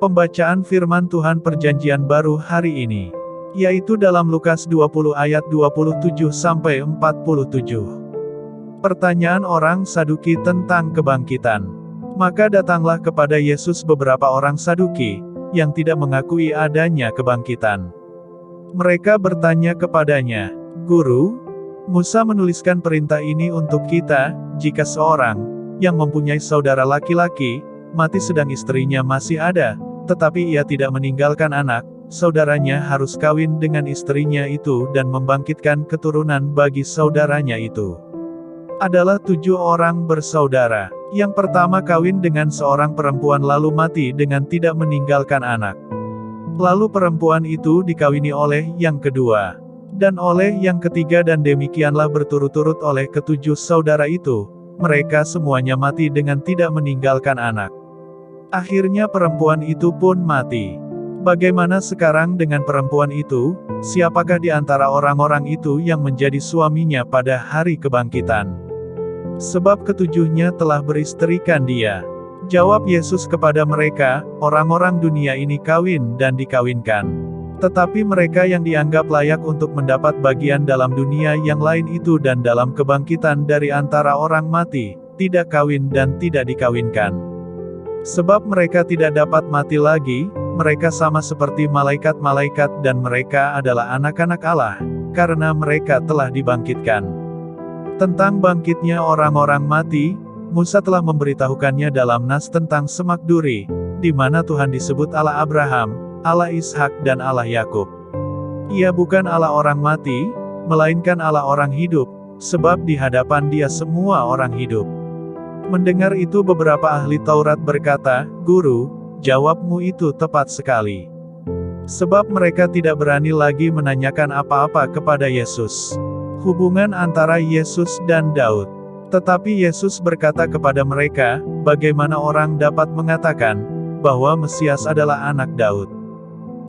Pembacaan firman Tuhan Perjanjian Baru hari ini, yaitu dalam Lukas 20 ayat 27-47. Pertanyaan orang Saduki tentang kebangkitan. Maka datanglah kepada Yesus beberapa orang Saduki, yang tidak mengakui adanya kebangkitan. Mereka bertanya kepadanya, "Guru, Musa menuliskan perintah ini untuk kita, jika seorang yang mempunyai saudara laki-laki mati sedang istrinya masih ada, tetapi ia tidak meninggalkan anak, saudaranya harus kawin dengan istrinya itu dan membangkitkan keturunan bagi saudaranya itu." Adalah 7 orang bersaudara. Yang pertama kawin dengan seorang perempuan lalu mati dengan tidak meninggalkan anak. Lalu perempuan itu dikawini oleh yang kedua, dan oleh yang ketiga, dan demikianlah berturut-turut oleh ke-7 saudara itu. Mereka semuanya mati dengan tidak meninggalkan anak. Akhirnya perempuan itu pun mati. Bagaimana sekarang dengan perempuan itu? Siapakah di antara orang-orang itu yang menjadi suaminya pada hari kebangkitan? Sebab ketujuhnya telah beristrikan dia. Jawab Yesus kepada mereka, "Orang-orang dunia ini kawin dan dikawinkan. Tetapi mereka yang dianggap layak untuk mendapat bagian dalam dunia yang lain itu dan dalam kebangkitan dari antara orang mati, tidak kawin dan tidak dikawinkan. Sebab mereka tidak dapat mati lagi, mereka sama seperti malaikat-malaikat dan mereka adalah anak-anak Allah, karena mereka telah dibangkitkan." Tentang bangkitnya orang-orang mati, Musa telah memberitahukannya dalam nas tentang semak duri, di mana Tuhan disebut Allah Abraham, Allah Ishak dan Allah Yakub. Ia bukan Allah orang mati, melainkan Allah orang hidup, sebab di hadapan Dia semua orang hidup. Mendengar itu beberapa ahli Taurat berkata, "Guru, jawabmu itu tepat sekali." Sebab mereka tidak berani lagi menanyakan apa-apa kepada Yesus. Hubungan antara Yesus dan Daud. Tetapi Yesus berkata kepada mereka, "Bagaimana orang dapat mengatakan bahwa Mesias adalah anak Daud?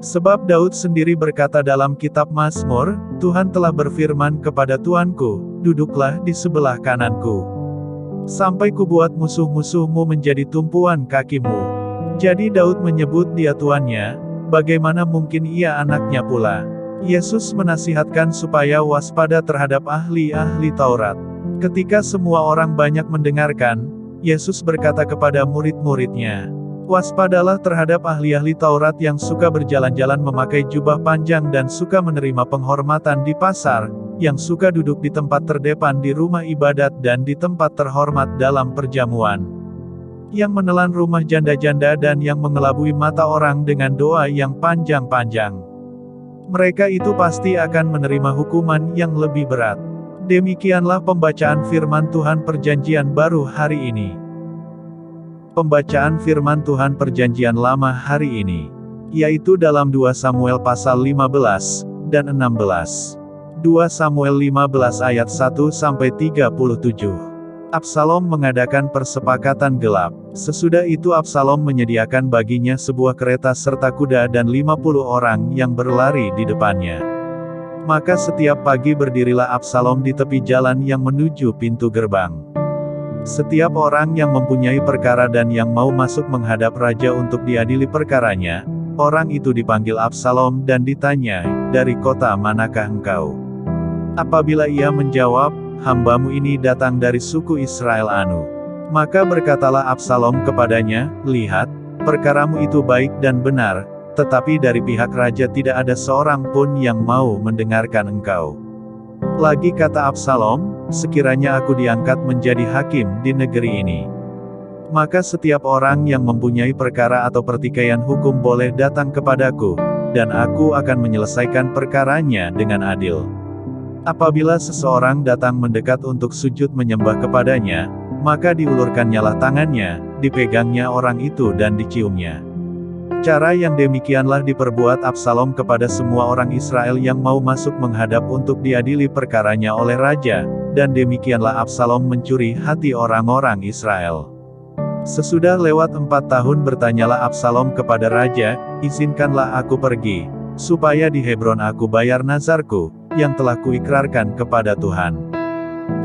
Sebab Daud sendiri berkata dalam kitab Mazmur, 'Tuhan telah berfirman kepada Tuanku, duduklah di sebelah kananku, sampai kubuat musuh-musuhmu menjadi tumpuan kakimu.' Jadi Daud menyebut Dia tuannya, bagaimana mungkin ia anaknya pula?" Yesus menasihatkan supaya waspada terhadap ahli-ahli Taurat. Ketika semua orang banyak mendengarkan, Yesus berkata kepada murid-muridnya, "Waspadalah terhadap ahli-ahli Taurat yang suka berjalan-jalan memakai jubah panjang dan suka menerima penghormatan di pasar, yang suka duduk di tempat terdepan di rumah ibadat dan di tempat terhormat dalam perjamuan, yang menelan rumah janda-janda dan yang mengelabui mata orang dengan doa yang panjang-panjang. Mereka itu pasti akan menerima hukuman yang lebih berat." Demikianlah pembacaan firman Tuhan Perjanjian Baru hari ini. Pembacaan firman Tuhan Perjanjian Lama hari ini, yaitu dalam 2 Samuel pasal 15 dan 16. 2 Samuel 15 ayat 1-37. Absalom mengadakan persepakatan gelap. Sesudah itu Absalom menyediakan baginya sebuah kereta serta kuda dan 50 orang yang berlari di depannya. Maka setiap pagi berdirilah Absalom di tepi jalan yang menuju pintu gerbang. Setiap orang yang mempunyai perkara dan yang mau masuk menghadap raja untuk diadili perkaranya, orang itu dipanggil Absalom dan ditanya, "Dari kota manakah engkau?" Apabila ia menjawab, "Hambamu ini datang dari suku Israel anu." Maka berkatalah Absalom kepadanya, "Lihat, perkaramu itu baik dan benar, tetapi dari pihak raja tidak ada seorang pun yang mau mendengarkan engkau." Lagi kata Absalom, "Sekiranya aku diangkat menjadi hakim di negeri ini, maka setiap orang yang mempunyai perkara atau pertikaian hukum boleh datang kepadaku, dan aku akan menyelesaikan perkaranya dengan adil. Apabila seseorang datang mendekat untuk sujud menyembah kepadanya, maka diulurkannyalah tangannya, dipegangnya orang itu dan diciumnya." Cara yang demikianlah diperbuat Absalom kepada semua orang Israel yang mau masuk menghadap untuk diadili perkaranya oleh raja, dan demikianlah Absalom mencuri hati orang-orang Israel. Sesudah lewat 4 tahun bertanyalah Absalom kepada raja, "Izinkanlah aku pergi, supaya di Hebron aku bayar nazarku, yang telah kuikrarkan kepada Tuhan.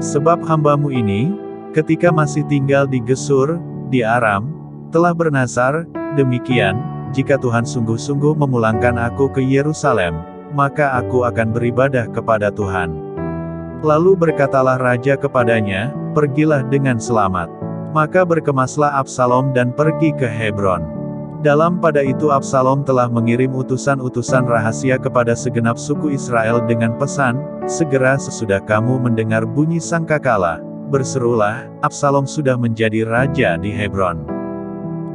Sebab hambamu ini, ketika masih tinggal di Gesur, di Aram, telah bernazar, demikian, jika Tuhan sungguh-sungguh memulangkan aku ke Yerusalem, maka aku akan beribadah kepada Tuhan." Lalu berkatalah raja kepadanya, "Pergilah dengan selamat." Maka berkemaslah Absalom dan pergi ke Hebron. Dalam pada itu Absalom telah mengirim utusan-utusan rahasia kepada segenap suku Israel dengan pesan, "Segera sesudah kamu mendengar bunyi sangkakala, berserulah, Absalom sudah menjadi raja di Hebron."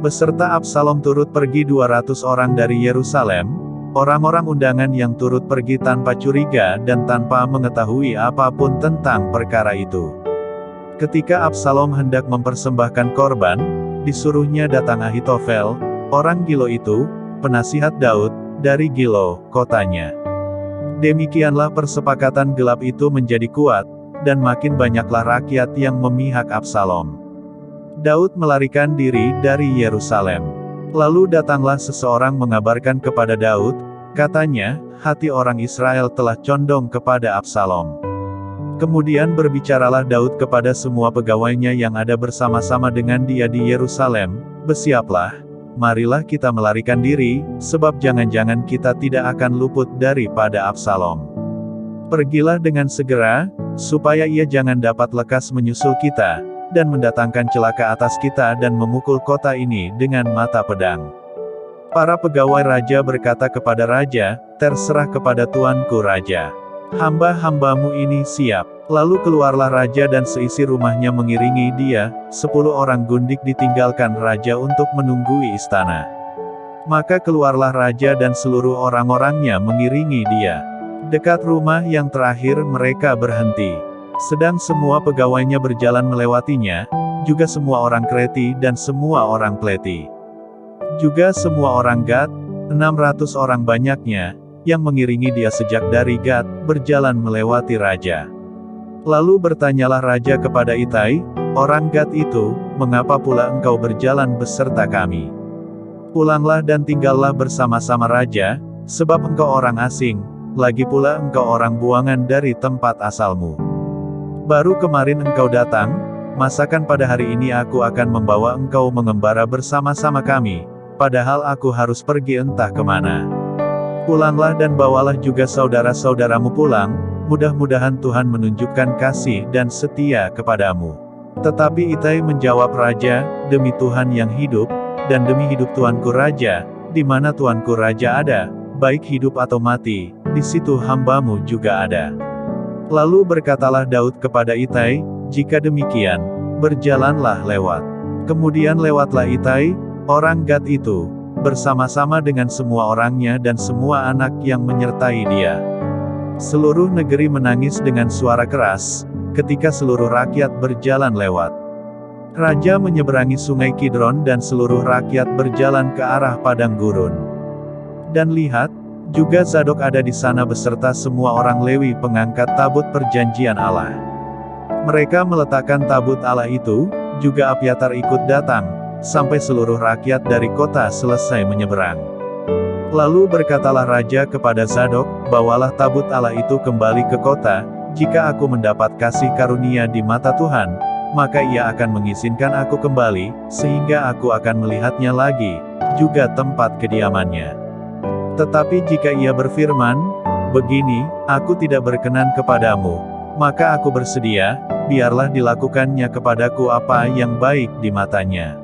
Beserta Absalom turut pergi 200 orang dari Yerusalem, orang-orang undangan yang turut pergi tanpa curiga dan tanpa mengetahui apapun tentang perkara itu. Ketika Absalom hendak mempersembahkan korban, disuruhnya datang Ahitofel, orang Gilo itu, penasihat Daud, dari Gilo, kotanya. Demikianlah persepakatan gelap itu menjadi kuat, dan makin banyaklah rakyat yang memihak Absalom. Daud melarikan diri dari Yerusalem. Lalu datanglah seseorang mengabarkan kepada Daud, katanya, "Hati orang Israel telah condong kepada Absalom." Kemudian berbicaralah Daud kepada semua pegawainya yang ada bersama-sama dengan dia di Yerusalem, "Bersiaplah, marilah kita melarikan diri, sebab jangan-jangan kita tidak akan luput daripada Absalom. Pergilah dengan segera, supaya ia jangan dapat lekas menyusul kita, dan mendatangkan celaka atas kita dan memukul kota ini dengan mata pedang." Para pegawai raja berkata kepada raja, "Terserah kepada tuanku raja. Hamba-hambamu ini siap." Lalu keluarlah raja dan seisi rumahnya mengiringi dia, 10 orang gundik ditinggalkan raja untuk menunggui istana. Maka keluarlah raja dan seluruh orang-orangnya mengiringi dia. Dekat rumah yang terakhir mereka berhenti. Sedang semua pegawainya berjalan melewatinya, juga semua orang Kreti dan semua orang Pleti. Juga semua orang Gad, 600 orang banyaknya, yang mengiringi dia sejak dari Gad, berjalan melewati raja. Lalu bertanyalah raja kepada Itai, orang Gad itu, "Mengapa pula engkau berjalan beserta kami? Pulanglah dan tinggallah bersama-sama raja, sebab engkau orang asing, lagi pula engkau orang buangan dari tempat asalmu. Baru kemarin engkau datang, masakan pada hari ini aku akan membawa engkau mengembara bersama-sama kami, padahal aku harus pergi entah kemana. Pulanglah dan bawalah juga saudara-saudaramu pulang, mudah-mudahan Tuhan menunjukkan kasih dan setia kepadamu." Tetapi Itai menjawab raja, "Demi Tuhan yang hidup, dan demi hidup tuanku raja, di mana tuanku raja ada, baik hidup atau mati, di situ hambamu juga ada." Lalu berkatalah Daud kepada Itai, "Jika demikian, berjalanlah lewat." Kemudian lewatlah Itai, orang Gad itu, bersama-sama dengan semua orangnya dan semua anak yang menyertai dia. Seluruh negeri menangis dengan suara keras, ketika seluruh rakyat berjalan lewat. Raja menyeberangi sungai Kidron dan seluruh rakyat berjalan ke arah padang gurun. Dan lihat, juga Zadok ada di sana beserta semua orang Lewi pengangkat tabut perjanjian Allah. Mereka meletakkan tabut Allah itu, juga Abiatar ikut datang, sampai seluruh rakyat dari kota selesai menyeberang. Lalu berkatalah raja kepada Zadok, "Bawalah tabut Allah itu kembali ke kota, jika aku mendapat kasih karunia di mata Tuhan, maka ia akan mengizinkan aku kembali, sehingga aku akan melihatnya lagi, juga tempat kediamannya. Tetapi jika ia berfirman, 'Begini, aku tidak berkenan kepadamu,' maka aku bersedia, biarlah dilakukannya kepadaku apa yang baik di matanya."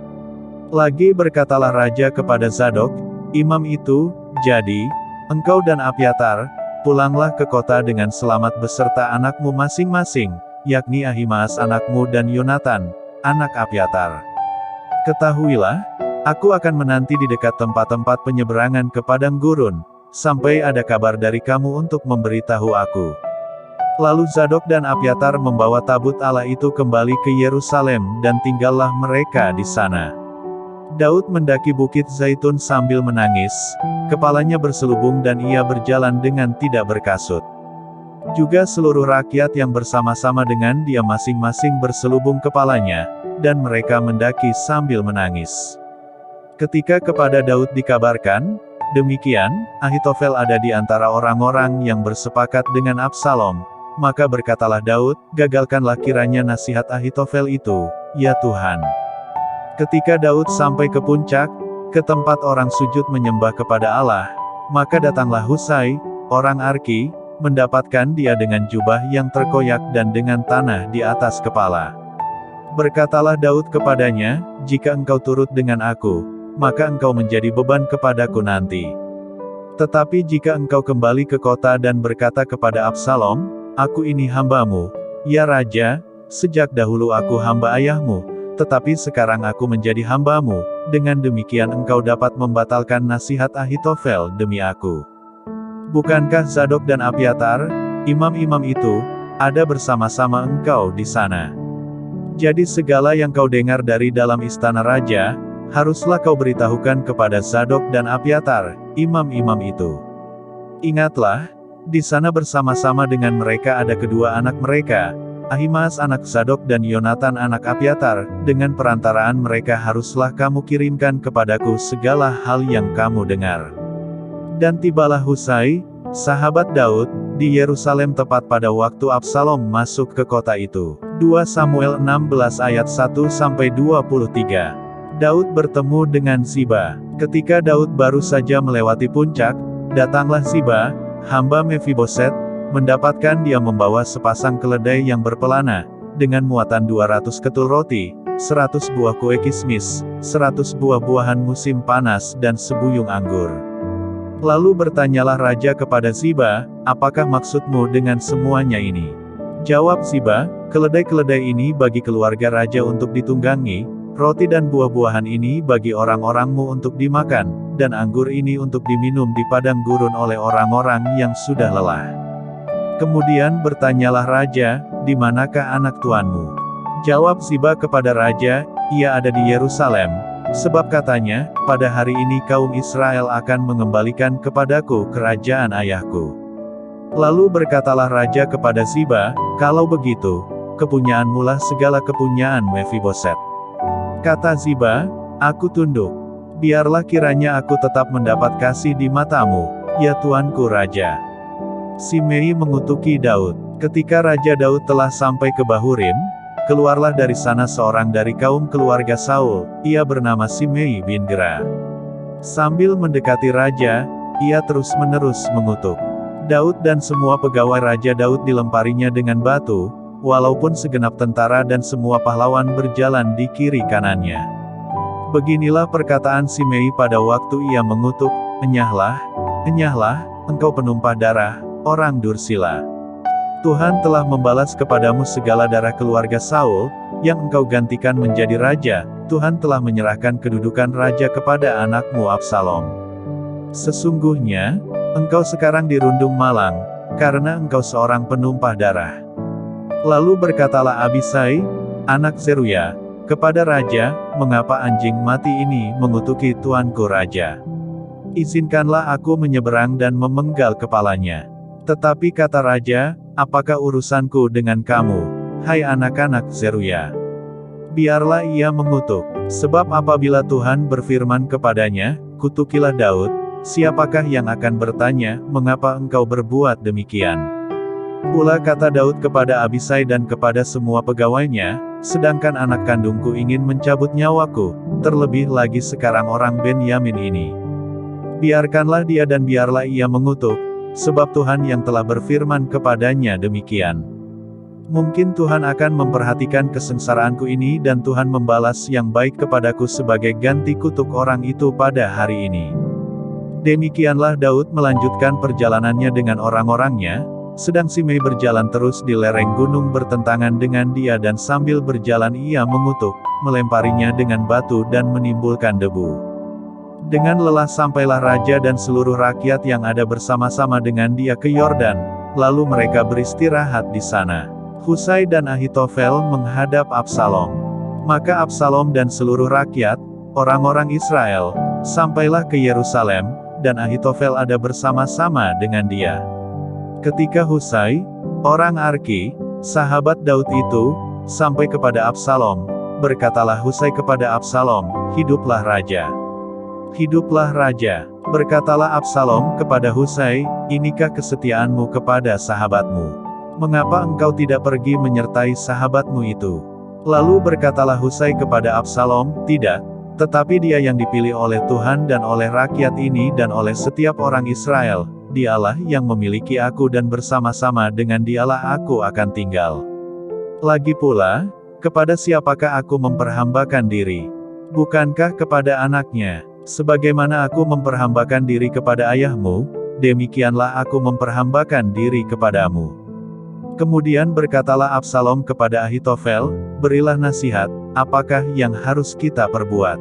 Lagi berkatalah raja kepada Zadok, imam itu, "Jadi, engkau dan Abiatar, pulanglah ke kota dengan selamat beserta anakmu masing-masing, yakni Ahimaas anakmu dan Yonatan, anak Abiatar. Ketahuilah, aku akan menanti di dekat tempat-tempat penyeberangan ke padang gurun, sampai ada kabar dari kamu untuk memberitahu aku." Lalu Zadok dan Abiatar membawa tabut Allah itu kembali ke Yerusalem dan tinggallah mereka di sana. Daud mendaki bukit Zaitun sambil menangis, kepalanya berselubung dan ia berjalan dengan tidak berkasut. Juga seluruh rakyat yang bersama-sama dengan dia masing-masing berselubung kepalanya, dan mereka mendaki sambil menangis. Ketika kepada Daud dikabarkan, demikian, Ahitofel ada di antara orang-orang yang bersepakat dengan Absalom, maka berkatalah Daud, "Gagalkanlah kiranya nasihat Ahitofel itu, ya Tuhan." Ketika Daud sampai ke puncak, ke tempat orang sujud menyembah kepada Allah. Maka datanglah Husai, orang Arki, mendapatkan dia dengan jubah yang terkoyak dan dengan tanah di atas kepala. Berkatalah Daud kepadanya, "Jika engkau turut dengan aku, maka engkau menjadi beban kepadaku nanti. Tetapi jika engkau kembali ke kota dan berkata kepada Absalom, 'Aku ini hambamu, ya Raja, sejak dahulu aku hamba ayahmu, tetapi sekarang aku menjadi hambamu,' dengan demikian engkau dapat membatalkan nasihat Ahitofel demi aku. Bukankah Zadok dan Abiatar, imam-imam itu, ada bersama-sama engkau di sana? Jadi segala yang kau dengar dari dalam istana raja, haruslah kau beritahukan kepada Zadok dan Abiatar, imam-imam itu. Ingatlah, di sana bersama-sama dengan mereka ada kedua anak mereka, Ahimaas anak Zadok dan Yonatan anak Abiatar, dengan perantaraan mereka haruslah kamu kirimkan kepadaku segala hal yang kamu dengar." Dan tibalah Husai, sahabat Daud, di Yerusalem tepat pada waktu Absalom masuk ke kota itu. 2 Samuel 16 ayat 1-23. Daud bertemu dengan Ziba. Ketika Daud baru saja melewati puncak, datanglah Ziba, hamba Mefiboset, mendapatkan dia membawa sepasang keledai yang berpelana, dengan muatan 200 ketul roti, 100 buah kue kismis, 100 buah-buahan musim panas dan sebuyung anggur. Lalu bertanyalah raja kepada Ziba, "Apakah maksudmu dengan semuanya ini?" Jawab Ziba, "Keledai-keledai ini bagi keluarga raja untuk ditunggangi, roti dan buah-buahan ini bagi orang-orangmu untuk dimakan, dan anggur ini untuk diminum di padang gurun oleh orang-orang yang sudah lelah." Kemudian bertanyalah raja, "Di manakah anak tuanmu?" Jawab Ziba kepada raja, "Ia ada di Yerusalem, sebab katanya, pada hari ini kaum Israel akan mengembalikan kepadaku kerajaan ayahku." Lalu berkatalah raja kepada Ziba, "Kalau begitu, kepunyaanmu lah segala kepunyaan Mefiboset." Kata Ziba, "Aku tunduk. Biarlah kiranya aku tetap mendapat kasih di matamu, ya tuanku raja." Simei mengutuki Daud. Ketika Raja Daud telah sampai ke Bahurim, keluarlah dari sana seorang dari kaum keluarga Saul, ia bernama Simei bin Gera. Sambil mendekati raja, ia terus-menerus mengutuk Daud dan semua pegawai Raja Daud dilemparinya dengan batu, walaupun segenap tentara dan semua pahlawan berjalan di kiri kanannya. Beginilah perkataan Simei pada waktu ia mengutuk, "Enyahlah, enyahlah, engkau penumpah darah, orang Dursila. Tuhan telah membalas kepadamu segala darah keluarga Saul, yang engkau gantikan menjadi raja, Tuhan telah menyerahkan kedudukan raja kepada anakmu Absalom. Sesungguhnya, engkau sekarang dirundung malang, karena engkau seorang penumpah darah." Lalu berkatalah Abisai, anak Zeruya, kepada raja, "Mengapa anjing mati ini mengutuki tuanku raja? Izinkanlah aku menyeberang dan memenggal kepalanya." Tetapi kata raja, "Apakah urusanku dengan kamu, hai anak-anak Zeruya? Biarlah ia mengutuk, sebab apabila Tuhan berfirman kepadanya, 'Kutukilah Daud,' siapakah yang akan bertanya, 'Mengapa engkau berbuat demikian?'" Pula kata Daud kepada Abisai dan kepada semua pegawainya, "Sedangkan anak kandungku ingin mencabut nyawaku, terlebih lagi sekarang orang Benyamin ini. Biarkanlah dia dan biarlah ia mengutuk, sebab Tuhan yang telah berfirman kepadanya demikian. Mungkin Tuhan akan memperhatikan kesengsaraanku ini dan Tuhan membalas yang baik kepadaku sebagai ganti kutuk orang itu pada hari ini." Demikianlah Daud melanjutkan perjalanannya dengan orang-orangnya, sedang Simei berjalan terus di lereng gunung bertentangan dengan dia dan sambil berjalan ia mengutuk, melemparinya dengan batu dan menimbulkan debu. Dengan lelah sampailah raja dan seluruh rakyat yang ada bersama-sama dengan dia ke Yordan, lalu mereka beristirahat di sana. Husai dan Ahitofel menghadap Absalom. Maka Absalom dan seluruh rakyat, orang-orang Israel, sampailah ke Yerusalem, dan Ahitofel ada bersama-sama dengan dia. Ketika Husai, orang Arki, sahabat Daud itu, sampai kepada Absalom, berkatalah Husai kepada Absalom, "Hiduplah raja! Hiduplah raja!" Berkatalah Absalom kepada Husai, "Inikah kesetiaanmu kepada sahabatmu? Mengapa engkau tidak pergi menyertai sahabatmu itu?" Lalu berkatalah Husai kepada Absalom, "Tidak, Tetapi dia yang dipilih oleh Tuhan dan oleh rakyat ini dan oleh setiap orang Israel, dialah yang memiliki aku dan bersama-sama dengan dialah aku akan tinggal. Lagi pula, kepada siapakah aku memperhambakan diri? Bukankah kepada anaknya? Sebagaimana aku memperhambakan diri kepada ayahmu, demikianlah aku memperhambakan diri kepadamu. Kemudian berkatalah Absalom kepada Ahitofel, berilah nasihat, apakah yang harus kita perbuat?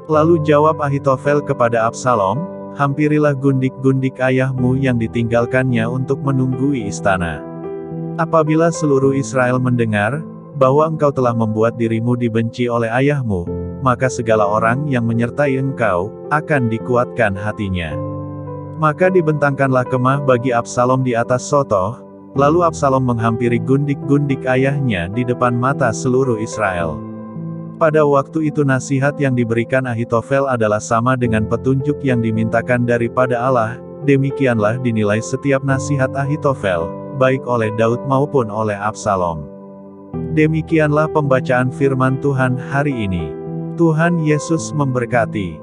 Lalu jawab Ahitofel kepada Absalom, hampirilah gundik-gundik ayahmu yang ditinggalkannya untuk menunggui istana. Apabila seluruh Israel mendengar, bahwa engkau telah membuat dirimu dibenci oleh ayahmu, maka segala orang yang menyertai engkau, akan dikuatkan hatinya. Maka dibentangkanlah kemah bagi Absalom di atas Sotoh, lalu Absalom menghampiri gundik-gundik ayahnya di depan mata seluruh Israel. Pada waktu itu nasihat yang diberikan Ahitofel adalah sama dengan petunjuk yang dimintakan daripada Allah, demikianlah dinilai setiap nasihat Ahitofel, baik oleh Daud maupun oleh Absalom. Demikianlah pembacaan firman Tuhan hari ini. Tuhan Yesus memberkati.